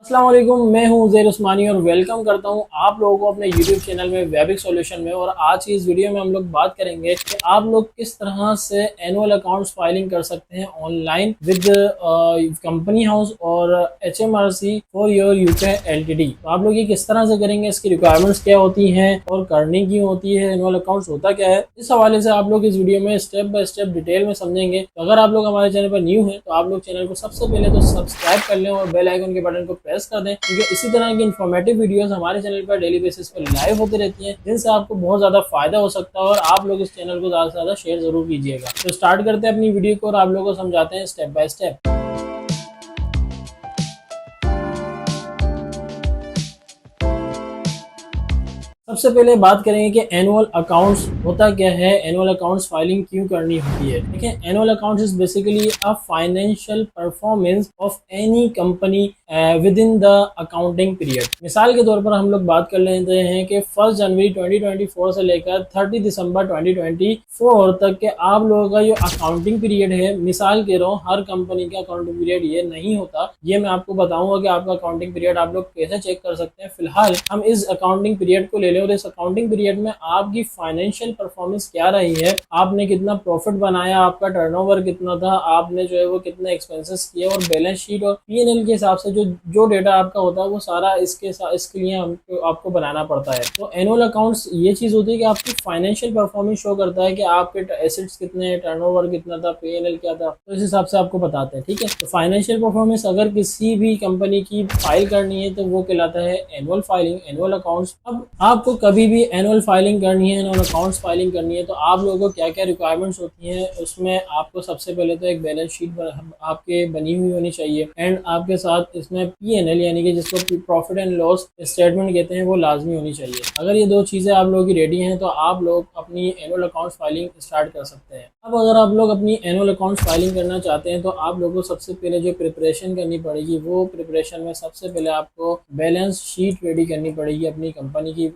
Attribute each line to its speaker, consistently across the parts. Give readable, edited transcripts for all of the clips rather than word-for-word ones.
Speaker 1: अस्सलाम वालेकुम, मैं हूं उज़ैर उस्मानी और वेलकम करता हूं आप लोगों को अपने यूट्यूब चैनल में वेबिक सॉल्यूशन में। और आज की इस वीडियो में हम लोग बात करेंगे कि आप लोग किस तरह से एनुअल अकाउंट्स फाइलिंग कर सकते हैं ऑनलाइन विद कंपनी हाउस और HMRC for your UK LTD. तो आप लोग ये किस तरह से करेंगे, इसकी रिक्वायरमेंट्स क्या होती हैं और करनी क्यों होती है, एनुअल अकाउंट्स होता क्या है, इस हवाले से आप लोग इस वीडियो में स्टेप बाय स्टेप डिटेल में समझेंगे। तो अगर आप लोग हमारे चैनल पर न्यू हैं तो आप लोग चैनल को सबसे पहले तो सब्सक्राइब कर लें और बेल आइकन के बटन को प्रेस कर दें, क्योंकि इसी तरह की इन्फॉर्मेटिव वीडियोस हमारे चैनल पर डेली बेसिस पर लाइव होती रहती हैं, जिनसे आपको बहुत ज़्यादा फायदा हो सकता है। और आप लोग इस चैनल को ज़्यादा से ज़्यादा शेयर जरूर कीजिएगा। तो स्टार्ट करते हैं अपनी वीडियो को और आप लोगों को समझाते हैं स्टेप बाय स्टेप। सबसे पहले बात करेंगे कि एनुअल अकाउंट्स होता क्या है, एनुअल अकाउंट्स फाइलिंग क्यों करनी होती है। देखिए, annual accounts is basically a financial performance of any company with in the accounting period. मिसाल के तौर पर हम लोग बात कर लेते हैं कि 1 जनवरी 2024 से लेकर 30 दिसंबर 2024 तक के आप लोगों का जो अकाउंटिंग पीरियड है, मिसाल के रहो हर कंपनी का अकाउंटिंग पीरियड ये नहीं होता। ये मैं आपको बताऊंगा कि आपका अकाउंटिंग पीरियड आप लोग कैसे चेक कर सकते हैं। फिलहाल हम इस अकाउंटिंग पीरियड को ले लें और इस अकाउंटिंग पीरियड में आपकी फाइनेंशियल परफॉर्मेंस क्या रही है, आपने कितना प्रॉफिट बनाया, आपका टर्नओवर कितना था, आपने जो है वो कितने एक्सपेंसेस किए, और बैलेंस शीट और P&L के हिसाब से जो डेटा आपका होता है वो सारा इसके लिए आपको बनाना पड़ता है। तो एनुअल अकाउंट्स ये चीज होती है कि आपकी फाइनेंशियल परफॉर्मेंस शो करता है कि आपके एसेट्स कितने, टर्नओवर कितना था, P&L क्या था, तो इस हिसाब से आपको बताते हैं। ठीक है, तो फाइनेंशियल परफॉर्मेंस अगर किसी भी कंपनी की फाइल करनी है तो वो कहलाता है एनुअल फाइलिंग, एनुअल अकाउंट्स। अब आपको कभी भी एनुअल फाइलिंग करनी है, एनुअल अकाउंट्स फाइलिंग करनी है, तो आप लोगों को क्या क्या रिक्वायरमेंट्स होती हैं, उसमें आपको सबसे पहले तो एक बैलेंस शीट आपके बनी हुई होनी चाहिए, एंड आपके साथ इसमें P&L यानी कि जिसको प्रॉफिट एंड लॉस स्टेटमेंट कहते हैं वो लाजमी होनी चाहिए। अगर ये दो चीज़ें आप लोगों की रेडी हैं तो आप लोग अपनी एनुअल अकाउंट्स फाइलिंग स्टार्ट कर सकते हैं। अब अगर आप लोग अपनी एनुअल अकाउंट्स फाइलिंग करना चाहते हैं तो आप लोगों को सबसे पहले जो प्रिपरेशन करनी पड़ेगी, वो प्रिपरेशन में सबसे पहले आपको बैलेंस शीट रेडी करनी पड़ेगी अपनी कंपनी की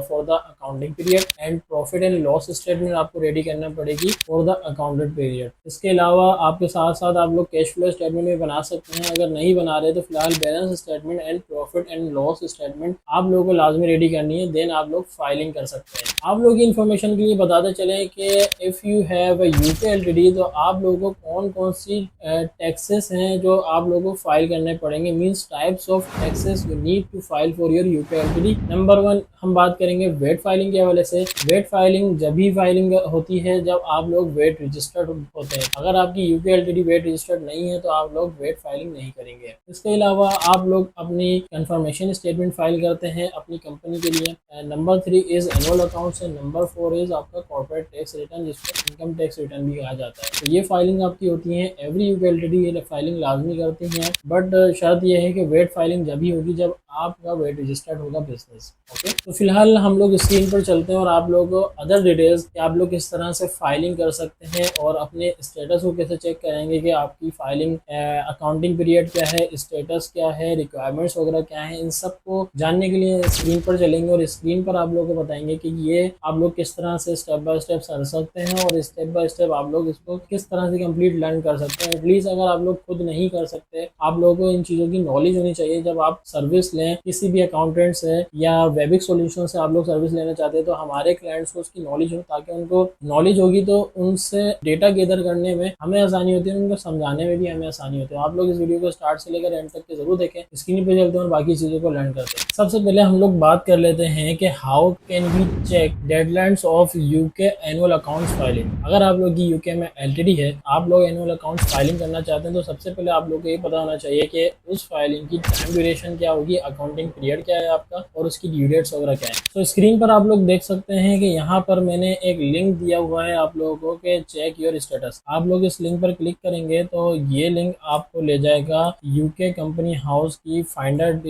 Speaker 1: for the accounting period, and profit and loss statement आपको रेडी करना पड़ेगी फॉर द अकाउंटेड पीरियड। इसके अलावा आपके साथ साथ आप लोग कैश फ्लो स्टेटमेंट भी बना सकते हैं। अगर नहीं बना रहे तो फिलहाल balance statement and profit and loss statement आप लोगों को लाजमी रेडी करनी है, देन आप लोग फाइलिंग कर सकते हैं। आप लोग की इन्फॉर्मेशन के लिए बताते चले कि if you have UK LTD तो आप लोगों को कौन कौन सी टैक्सेस हैं जो आप लोगों को फाइल करने पड़ेंगे, means types of taxes you need to file for your UK LTD. Number 1 हम बात करेंगे वेट फाइलिंग के हवाले से। वेट फाइलिंग जब भी फाइलिंग होती है जब आप लोग वेट रजिस्टर्ड होते हैं। अगर आपकी यूके एलटीडी वेट रजिस्टर्ड नहीं है तो आप लोग वेट फाइलिंग नहीं करेंगे। इसके अलावा आप लोग अपनी कंफर्मेशन स्टेटमेंट फाइल करते हैं अपनी कंपनी के लिए। Number 3 is annual accounts and number 4 is आपका कॉर्पोरेट टैक्स रिटर्न, जिसको इनकम टैक्स रिटर्न भी कहा जाता है। तो ये फाइलिंग आपकी होती है, एवरी यूके एलटीडी ये फाइलिंग लाजमी करती हैं, बट शर्त यह है कि वेट फाइलिंग जब ही होगी जब आपका वेट रजिस्टर्ड होगा बिजनेस। ओके, तो फिलहाल हम लोग स्क्रीन पर चलते हैं और आप लोग अदर डिटेल्स कि आप लोग किस तरह से फाइलिंग कर सकते हैं और अपने स्टेटस को कैसे चेक करेंगे कि आपकी फाइलिंग अकाउंटिंग पीरियड क्या है, स्टेटस क्या है, रिक्वायरमेंट्स वगैरह क्या है, इन सब को जानने के लिए स्क्रीन पर चलेंगे और स्क्रीन पर आप लोगों को बताएंगे कि ये आप लोग किस तरह से स्टेप बाय स्टेप कर सकते हैं और स्टेप बाय स्टेप आप लोग इसको किस तरह से कंप्लीट लर्न कर सकते हैं। एटलीस्ट अगर आप लोग खुद नहीं कर सकते, आप लोगों को इन चीज़ों की नॉलेज होनी चाहिए। जब आप सर्विस लें किसी भी अकाउंटेंट से या वेबिक सॉल्यूशन से आप लोग सर्विस लेना चाहते हैं तो हमारे क्लाइंट्स को उसकी नॉलेज हो, ताकि उनको नॉलेज होगी तो उनसे डेटा गैदर करने में हमें आसानी होती है, उनको समझाने में भी हमें आसानी होती है। आप लोग इस वीडियो को स्टार्ट से लेकर एंड तक के जरूर देखें, स्क्रीन पे चलते हैं और बाकी चीज़ों को लर्न करते हैं। सबसे पहले हम लोग बात कर लेते हैं कि how can we check deadlines of UK annual accounts filing. अगर आप लोग की यूके में एलटीडी है, आप लोग एनुअल अकाउंट्स फाइलिंग करना चाहते हैं तो सबसे पहले आप लोग को ये पता होना चाहिए कि उस फाइलिंग की टाइम ड्यूरेशन क्या होगी, अकाउंटिंग पीरियड क्या है आपका और उसकी ड्यू डेट्स वगैरह क्या है। तो स्क्रीन पर आप लोग देख सकते हैं कि यहाँ पर मैंने एक लिंक दिया हुआ है आप लोगों को कि चेक योर स्टेटस। आप लोग इस लिंक पर क्लिक करेंगे तो ये लिंक आपको ले जाएगा यूके कंपनी हाउस की फाइंडर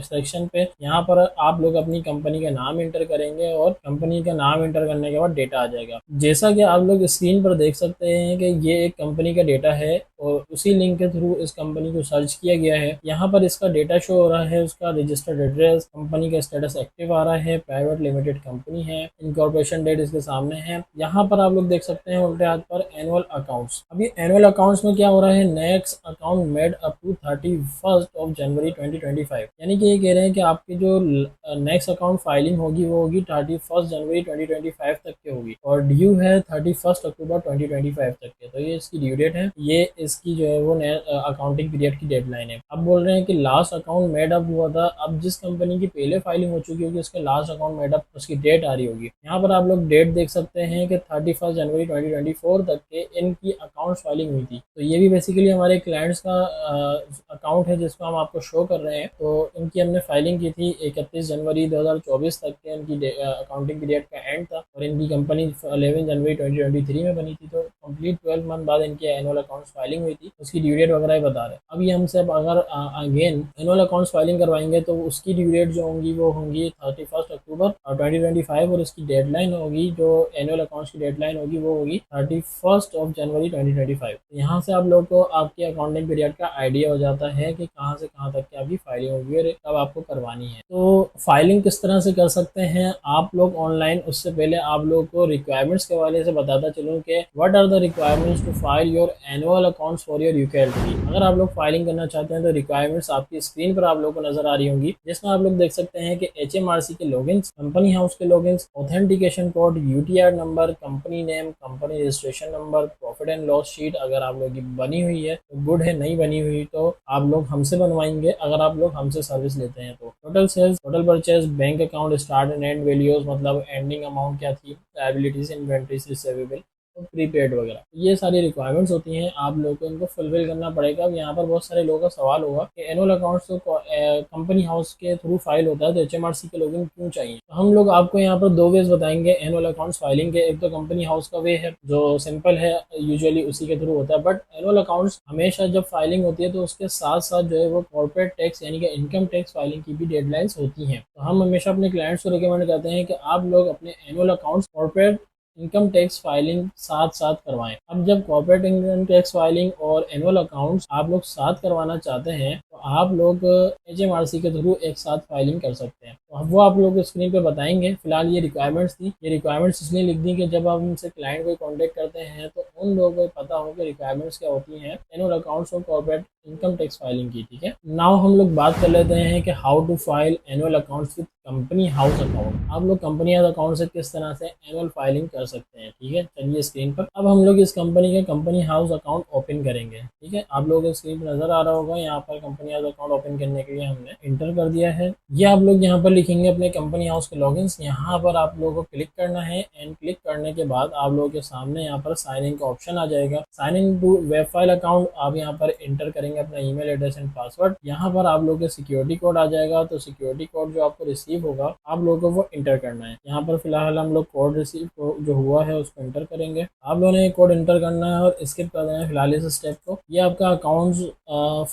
Speaker 1: सेक्शन पे। यहाँ पर आप लोग अपनी कंपनी का नाम इंटर करेंगे और कंपनी का नाम इंटर करने के बाद डेटा आ जाएगा। जैसा कि आप लोग स्क्रीन पर देख सकते हैं कि ये एक कंपनी का डेटा है और उसी लिंक के थ्रू इस कंपनी को सर्च किया गया है। यहाँ पर इसका डेटा शो हो रहा है उसका रजिस्टर्ड एड्रेस, कंपनी का स्टेटस एक्टिव आ रहा है, प्राइवेट लिमिटेड कंपनी है, इनकॉर्पोरेशन डेट इसके सामने है। यहाँ पर आप लोग देख सकते हैं उल्टे हाथ पर एनुअल अकाउंट्स। अभी एनुअल अकाउंट्स में क्या हो रहा है, next account made up to 31 January 2025, यानी कि ये कह रहे हैं कि आपकी जो नेक्स्ट अकाउंट फाइलिंग होगी वो होगी 31 जनवरी 2025 तक की होगी और ड्यू है 31 अक्टूबर 2025 तक के। तो ये इसकी ड्यू डेट है, ये इसकी जो है वो अकाउंटिंग पीरियड की डेडलाइन है। अब बोल रहे हैं कि लास्ट अकाउंट मेड अप हुआ था, अब जिस कंपनी की पहले फाइलिंग हो चुकी होगी उसके लास्ट अकाउंट मेड अप उसकी डेट आ रही होगी। यहाँ पर आप लोग डेट देख सकते हैं कि 31 जनवरी 2024 तक के इनकी अकाउंट फाइलिंग हुई थी। तो ये भी बेसिकली हमारे क्लाइंट्स का अकाउंट है जिसको हम आपको शो कर रहे हैं। तो इनकी हमने फाइलिंग की थी 31 जनवरी 2024 तक के इनकी अकाउंटिंग पीरियड का एंड था और इनकी कंपनी 11 जनवरी 2023 में बनी थी। तो कंप्लीट 12 मंथ बाद इनकी एनुअल अकाउंट्स फाइलिंग हुई थी, उसकी ड्यू डेट वगैरह बता रहे हैं। अब ये हमसे अगर अगेन एनुअल अकाउंट्स फाइलिंग करवाएंगे तो उसकी ड्यू डेट जो होंगी वो होंगी 31 अक्टूबर 2025 और उसकी डेडलाइन होगी, जो एनुअल अकाउंट्स की डेडलाइन होगी वो होगी 31 जनवरी 2025। यहाँ से आप लोग को आपके अकाउंटिंग पीरियड का आइडिया हो जाता है कि कहाँ से कहाँ तक की आपकी फाइलिंग होगी और कब आपको करवानी है। तो फाइलिंग किस तरह से कर सकते हैं आप लोग ऑनलाइन, उससे पहले आप लोग को रिक्वायरमेंट्स के हवाले से बताता चलूँ कि what are the requirements to file your annual accounts for your UK LTD. अगर आप लोग फाइलिंग करना चाहते हैं तो रिक्वायरमेंट्स आपकी स्क्रीन पर आप लोग को नजर आ रही होंगी, जिसमें आप लोग देख सकते हैं कि HMRC के लॉगिन्स, कंपनी हाउस के logins, authentication code, UTR number, company name, company registration number, profit and loss sheet अगर आप लोग की बनी हुई है तो गुड है, नहीं बनी हुई तो आप लोग हमसे बनवाएंगे अगर आप लोग हमसे सर्विस लेते हैं तो। Total sales, total purchase, bank account start end end values, मतलब एंडिंग अमाउंट क्या थी, लायबिलिटीज, इन्वेंटरीज, रिसीवेबल, प्रीपेड वगैरह, ये सारी रिक्वायरमेंट्स होती हैं, आप लोगों को इनको फुलफिल करना पड़ेगा। अब यहाँ पर बहुत सारे लोगों का सवाल होगा कि एनुअल अकाउंट्स तो कंपनी हाउस के थ्रू फाइल होता है तो HMRC के लॉगिन क्यों चाहिए। तो हम लोग आपको यहाँ पर दो वेज बताएंगे एनुअल अकाउंट्स फाइलिंग के। एक तो कंपनी हाउस का वे है जो सिंपल है, यूजुअली उसी के थ्रू होता है, बट एनुअल अकाउंट्स हमेशा जब फाइलिंग होती है तो उसके साथ साथ जो है वो कॉर्पोरेट टैक्स यानी कि इनकम टैक्स फाइलिंग की भी डेडलाइंस होती हैं। तो हम हमेशा अपने क्लाइंट्स को रिकमेंड करते हैं कि आप लोग अपने annual accounts, corporate income tax filing साथ साथ करवाएं। अब जब कॉर्पोरेट इनकम टैक्स फाइलिंग और एनुअल अकाउंट्स आप लोग साथ करवाना चाहते हैं तो आप लोग HMRC के थ्रू एक साथ फाइलिंग कर सकते हैं। तो वो आप लोग स्क्रीन पे बताएंगे। फिलहाल ये रिक्वायरमेंट्स थी, ये रिक्वायरमेंट्स इसलिए लिख दी कि जब आप उनसे क्लाइंट को कॉन्टेक्ट करते हैं तो उन लोगों को पता हो कि रिक्वायरमेंट्स क्या होती हैं एनुअल अकाउंट्स और कॉर्पोरेट इनकम टैक्स फाइलिंग की। ठीक है, नाउ हम लोग बात कर लेते हैं कि how to file annual accounts with company house account. आप लोग कंपनी हाउस अकाउंट से किस तरह से एनुअल फाइलिंग कर सकते हैं। ठीक है, चलिए स्क्रीन पर अब हम लोग इस कंपनी के कंपनी हाउस अकाउंट ओपन करेंगे। ठीक है, आप लोगों को स्क्रीन पर नजर आ रहा होगा, यहाँ पर कंपनी हाउस अकाउंट ओपन करने के लिए हमने इंटर कर दिया है। ये आप लोग यहाँ पर लिखेंगे अपने कंपनी हाउस के लॉगिन्स, यहाँ पर आप लोगों को क्लिक करना है एंड क्लिक करने के बाद आप लोगों के सामने यहाँ पर साइन इन का ऑप्शन आ जाएगा। Sign in to web file account आप यहाँ पर इंटर करेंगे अपना ईमेल एड्रेस एंड पासवर्ड। यहाँ पर आप लोगों के सिक्योरिटी कोड आ जाएगा, तो सिक्योरिटी कोड जो आपको रिसीव होगा आप लोगों को वो इंटर करना है। यहाँ पर फिलहाल हम लोग कोड रिसीव जो हुआ है उसको इंटर करेंगे। आप लोगों ने कोड इंटर करना है और स्किप कर देना है फिलहाल इस स्टेप को। ये आपका अकाउंट्स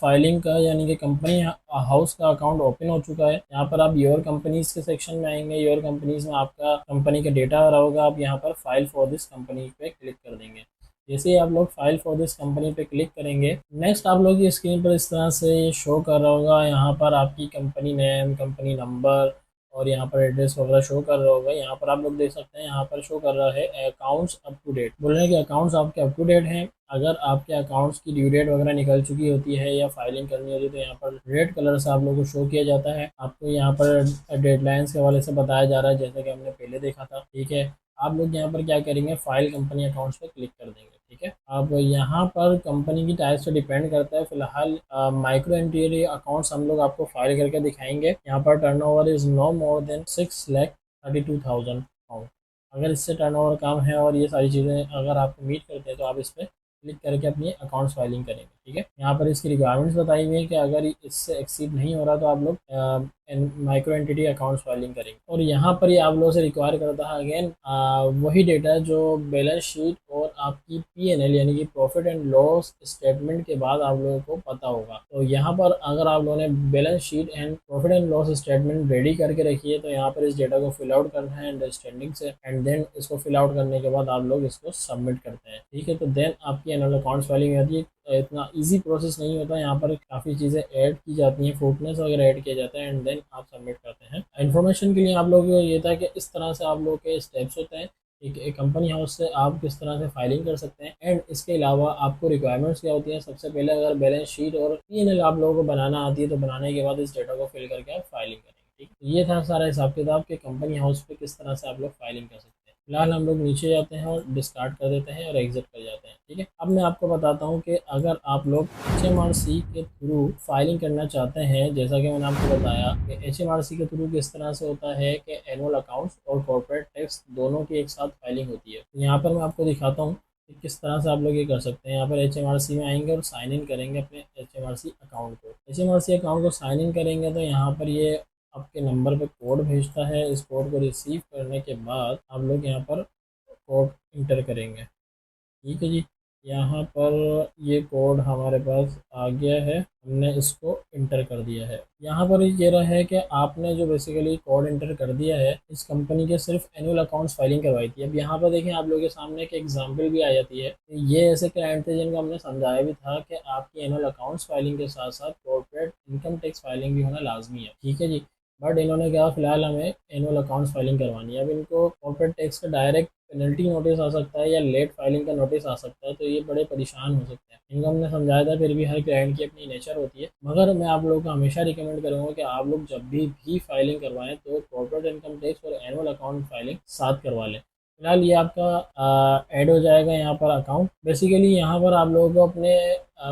Speaker 1: फाइलिंग का यानी कि कंपनी हाउस का अकाउंट ओपन हो चुका है। यहाँ पर आप योर कंपनीज के सेक्शन में आएंगे, योर कंपनीज में आपका कंपनी का डेटा आ रहा होगा, आप यहाँ पर फाइल फॉर दिस कंपनी पे क्लिक कर देंगे। जैसे ही आप लोग फाइल फॉर दिस कंपनी पे क्लिक करेंगे, नेक्स्ट आप लोग की स्क्रीन पर इस तरह से शो कर रहा होगा। यहाँ पर आपकी कंपनी नेम, कंपनी नंबर और यहाँ पर एड्रेस वगैरह शो कर रहा होगा। यहाँ पर आप लोग देख सकते हैं यहाँ पर शो कर रहा है अकाउंट्स अप टू डेट। बोल रहे हैं कि अकाउंट्स आपके अप टू डेट हैं। अगर आपके अकाउंट्स की ड्यू डेट वगैरह निकल चुकी होती है या फाइलिंग करनी होती है तो यहाँ पर रेड कलर से आप लोगों को शो किया जाता है। आपको यहाँ पर डेडलाइंस के हवाले से बताया जा रहा है जैसे कि हमने पहले देखा था। ठीक है, आप लोग यहाँ पर क्या करेंगे, फाइल कंपनी अकाउंट्स पे क्लिक कर देंगे। ठीक है, अब यहाँ पर कंपनी की टाइप से डिपेंड करता है। फिलहाल माइक्रो एंटिटी अकाउंट्स हम लोग आपको फाइल करके दिखाएंगे। यहाँ पर turnover is no more than 6,32,000 pound. अगर इससे टर्नओवर कम है और ये सारी चीज़ें अगर आपको मीट करते हैं तो आप इस पर क्लिक करके अपनी अकाउंट्स फाइलिंग करेंगे। ठीक है, यहाँ पर इसकी रिक्वायरमेंट्स बताई हुई है कि अगर इससे एक्सीड नहीं हो रहा तो आप लोग माइक्रो एंटिटी अकाउंट्स फाइलिंग करेंगे। और यहाँ पर ये आप लोगों से रिक्वायर करता है अगेन वही डेटा जो बैलेंस शीट और आपकी P&L यानी कि प्रॉफिट एंड लॉस स्टेटमेंट के बाद आप लोगों को पता होगा। तो यहाँ पर अगर आप लोगों ने balance sheet and profit and loss statement ready करके रखी है तो यहाँ पर इस डेटा को फिल आउट करना है अंडरस्टैंडिंग से एंड देन इसको फिल आउट करने के बाद आप लोग इसको सबमिट करते हैं। ठीक है, तो देन आपकी आपकी एनुअल अकाउंट्स फाइलिंग होती है। इतना इजी प्रोसेस नहीं होता, यहाँ पर काफ़ी चीज़ें ऐड की जाती हैं, फुटनोट्स वगैरह ऐड किया जाता है एंड देन आप सबमिट करते हैं। इन्फॉर्मेशन के लिए आप लोग ये था कि इस तरह से आप लोग के स्टेप्स होते हैं। एक कंपनी हाउस से आप किस तरह से फाइलिंग कर सकते हैं एंड इसके अलावा आपको रिक्वायरमेंट्स क्या होती हैं। सबसे पहले अगर बैलेंस शीट और P&L आप लोगों को बनाना आती है तो बनाने के बाद इस डेटा को फिल करके आप फाइलिंग करेंगे। ठीक है, ये था सारा हिसाब किताब कि कंपनी हाउस पे किस तरह से आप लोग फाइलिंग कर सकते हैं। फिलहाल हम लोग नीचे जाते हैं और डिस्कार्ड कर देते हैं और एग्जिट कर जाते हैं। ठीक है, अब मैं आपको बताता हूँ कि अगर आप लोग HMRC के थ्रू फाइलिंग करना चाहते हैं, जैसा कि मैंने आपको बताया कि HMRC के थ्रू किस तरह से होता है कि एनुअल अकाउंट्स और कॉर्पोरेट टैक्स दोनों की एक साथ फाइलिंग होती है। तो यहाँ पर मैं आपको दिखाता हूँ कि किस तरह से आप लोग ये कर सकते हैं। यहाँ पर HMRC में आएंगे और साइन इन करेंगे अपने HMRC अकाउंट को। HMRC अकाउंट को साइन इन करेंगे तो यहाँ पर ये आपके नंबर पे कोड भेजता है। इस कोड को रिसीव करने के बाद आप लोग यहाँ पर कोड इंटर करेंगे। ठीक है जी, यहाँ पर ये कोड हमारे पास आ गया है, हमने इसको इंटर कर दिया है। यहाँ पर ये कह रहा है कि आपने जो बेसिकली कोड इंटर कर दिया है इस कंपनी के सिर्फ एनुअल अकाउंट्स फाइलिंग करवाई थी। अब यहाँ पर देखें आप लोगों के सामने एक एग्जांपल भी आ जाती है। ये ऐसे क्लाइंट थे जिनको हमने समझाया भी था कि आपकी एनुअल अकाउंट्स फाइलिंग के साथ साथ कॉर्पोरेट इनकम टैक्स फाइलिंग भी होना लाजमी है। ठीक है जी, बट इन्होंने कहा फिलहाल हमें एनुअल अकाउंट्स फाइलिंग करवानी है। अब इनको कॉर्पोरेट टैक्स का डायरेक्ट पेनल्टी नोटिस आ सकता है या लेट फाइलिंग का नोटिस आ सकता है, तो ये बड़े परेशान हो सकते हैं। इनको हमने समझाया था, फिर भी हर क्लाइंट की अपनी नेचर होती है। मगर मैं आप लोगों को हमेशा रिकमेंड करूँगा कि आप लोग जब भी फाइलिंग करवाएं तो कॉर्पोरेट इनकम टैक्स और एनुअल अकाउंट फाइलिंग साथ करवा लें। फिलहाल ये आपका ऐड हो जाएगा यहाँ पर अकाउंट। बेसिकली यहाँ पर आप लोगों को अपने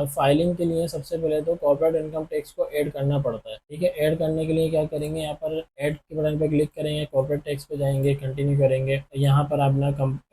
Speaker 1: फाइलिंग के लिए सबसे पहले तो कॉर्पोरेट इनकम टैक्स को ऐड करना पड़ता है। ठीक है, ऐड करने के लिए क्या करेंगे, यहाँ पर ऐड के बटन पर क्लिक करेंगे, कॉर्पोरेट टैक्स पे जाएंगे, कंटिन्यू करेंगे। यहाँ पर अपना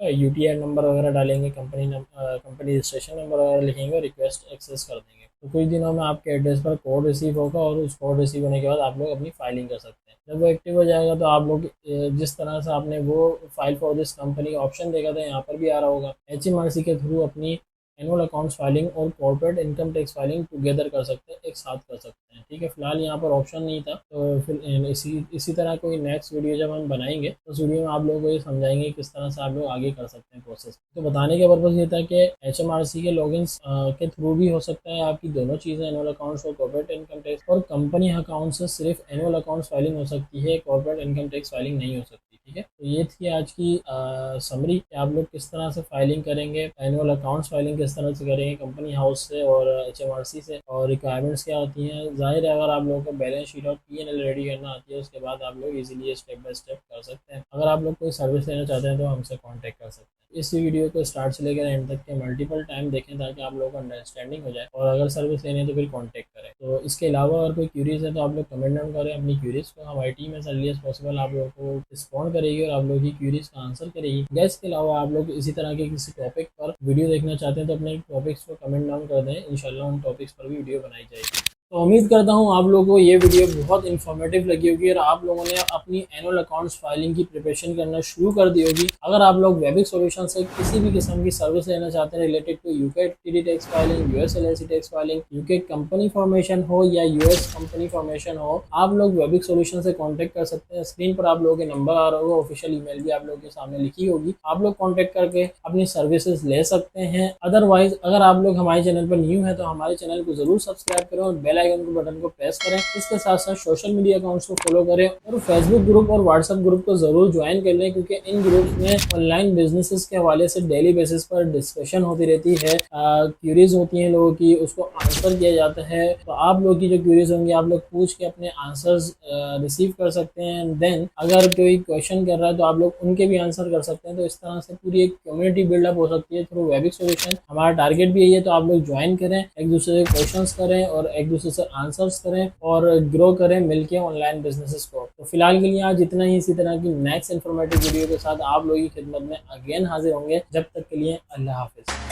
Speaker 1: UTI नंबर वगैरह डालेंगे, कंपनी रजिस्ट्रेशन नंबर वगैरह लिखेंगे और रिक्वेस्ट एक्सेस कर देंगे। तो कुछ दिनों में आपके एड्रेस पर कोड रिसीव होगा और उस कोड रिसीव होने के बाद आप लोग अपनी फाइलिंग कर सकते हैं। जब वो एक्टिव हो जाएगा तो आप लोग जिस तरह से आपने वो फाइल फॉर दिस कंपनी का ऑप्शन देखा था यहाँ पर भी आ रहा होगा। HMRC के थ्रू अपनी एनुअल अकाउंट्स फाइलिंग और corporate income tax filing together कर सकते हैं, एक साथ कर सकते हैं। ठीक है, फिलहाल यहाँ पर ऑप्शन नहीं था, तो फिर इसी तरह कोई नेक्स्ट वीडियो जब हम बनाएंगे तो उस वीडियो में आप लोगों को ये समझाएंगे किस तरह से आप लोग आगे कर सकते हैं प्रोसेस। तो बताने का पर्पज़ ये था कि HMRC के लॉगिन्स के थ्रू भी हो सकता है आपकी दोनों चीज़ें, एनुअल अकाउंट्स और कॉर्पोरेट इनकम टैक्स, और कंपनी अकाउंट से सिर्फ एनुअल अकाउंट्स फाइलिंग हो सकती है, कॉर्पोरेट इनकम टैक्स फाइलिंग नहीं हो सकती। ठीक है, तो ये थी आज की समरी कि आप लोग किस तरह से फाइलिंग करेंगे, एनुअल अकाउंट्स फाइलिंग किस तरह से करेंगे कंपनी हाउस से और HMRC से, और रिक्वायरमेंट्स क्या होती हैं। जाहिर है अगर आप लोगों को बैलेंस शीट और P&L रेडी करना आती है उसके बाद आप लोग इजीली स्टेप बाय स्टेप कर सकते हैं। अगर आप लोग कोई सर्विस लेना चाहते हैं तो हमसे कॉन्टैक्ट कर सकते हैं। इस वीडियो को स्टार्ट से लेकर एंड तक के मल्टीपल टाइम देखें ताकि आप लोगों को अंडरस्टैंडिंग हो जाए, और अगर सर्विस लेनी है तो फिर कॉन्टैक्ट करें। तो इसके अलावा अगर कोई क्यूरीज है तो आप लोग कमेंट डाउन करें अपनी क्यूरीज को, हमारी team as early as possible आप लोगों को रिस्पॉन्ड करेगी और आप लोग की क्यूरीज का आंसर करेगी। गैस के अलावा आप लोग इसी तरह के किसी टॉपिक पर वीडियो देखना चाहते हैं तो अपने टॉपिक्स को कमेंट डाउन कर दें, इंशाल्लाह उन टॉपिक्स पर भी वीडियो बनाई जाएगी। तो उम्मीद करता हूँ आप लोगों को ये वीडियो बहुत इन्फॉर्मेटिव लगी होगी और आप लोगों ने अपनी एनुअल अकाउंट्स फाइलिंग की प्रिपरेशन करना शुरू कर दी होगी। अगर आप लोग वेबिक सॉल्यूशन से किसी भी किस्म की सर्विस लेना चाहते हैं related to UK TD tax filing, US LLC tax filing, UK company formation हो या US कंपनी फॉर्मेशन हो, आप लोग वेबिक सॉल्यूशन से कॉन्टैक्ट कर सकते हैं। स्क्रीन पर आप लोगों के नंबर आ रहा होगा, ऑफिशियल ईमेल भी आप लोगों के सामने लिखी होगी, आप लोग कॉन्टैक्ट करके अपनी सर्विसेज ले सकते हैं। अदरवाइज अगर आप लोग हमारे चैनल पर न्यू है तो हमारे चैनल को जरूर सब्सक्राइब करें और बेल आइकन के बटन को प्रेस करें। इसके साथ साथ सोशल मीडिया अकाउंट्स को फॉलो करें और फेसबुक ग्रुप और व्हाट्सएप ग्रुप को जरूर ज्वाइन कर लें, क्योंकि इन ग्रुप्स में ऑनलाइन बिजनेसेस के हवाले से डेली बेसिस पर डिस्कशन होती रहती है। क्यूरीज होती हैं लोगों की, उसको आंसर किया जाता है। तो आप लोग की जो क्यूरीज होंगी आप लोग पूछ के अपने आंसर्स रिसीव कर सकते हैं। देन अगर कोई क्वेश्चन कर रहा है तो आप लोग उनके भी आंसर कर सकते हैं। तो इस तरह से पूरी एक कम्युनिटी बिल्डअप हो सकती है थ्रू वेबिक सॉल्यूशन। हमारा टारगेट भी यही है, तो आप लोग ज्वाइन करें, एक दूसरे से क्वेश्चंस करें और एक दूसरे से आंसर्स करें और ग्रो करें मिलके ऑनलाइन बिजनेसेस को। तो फिलहाल के लिए आज इतना ही। इसी तरह की नेक्स्ट इन्फॉर्मेटिव वीडियो के साथ आप लोगों की खिदमत में अगेन हाजिर होंगे। जब तक के लिए अल्लाह हाफिज।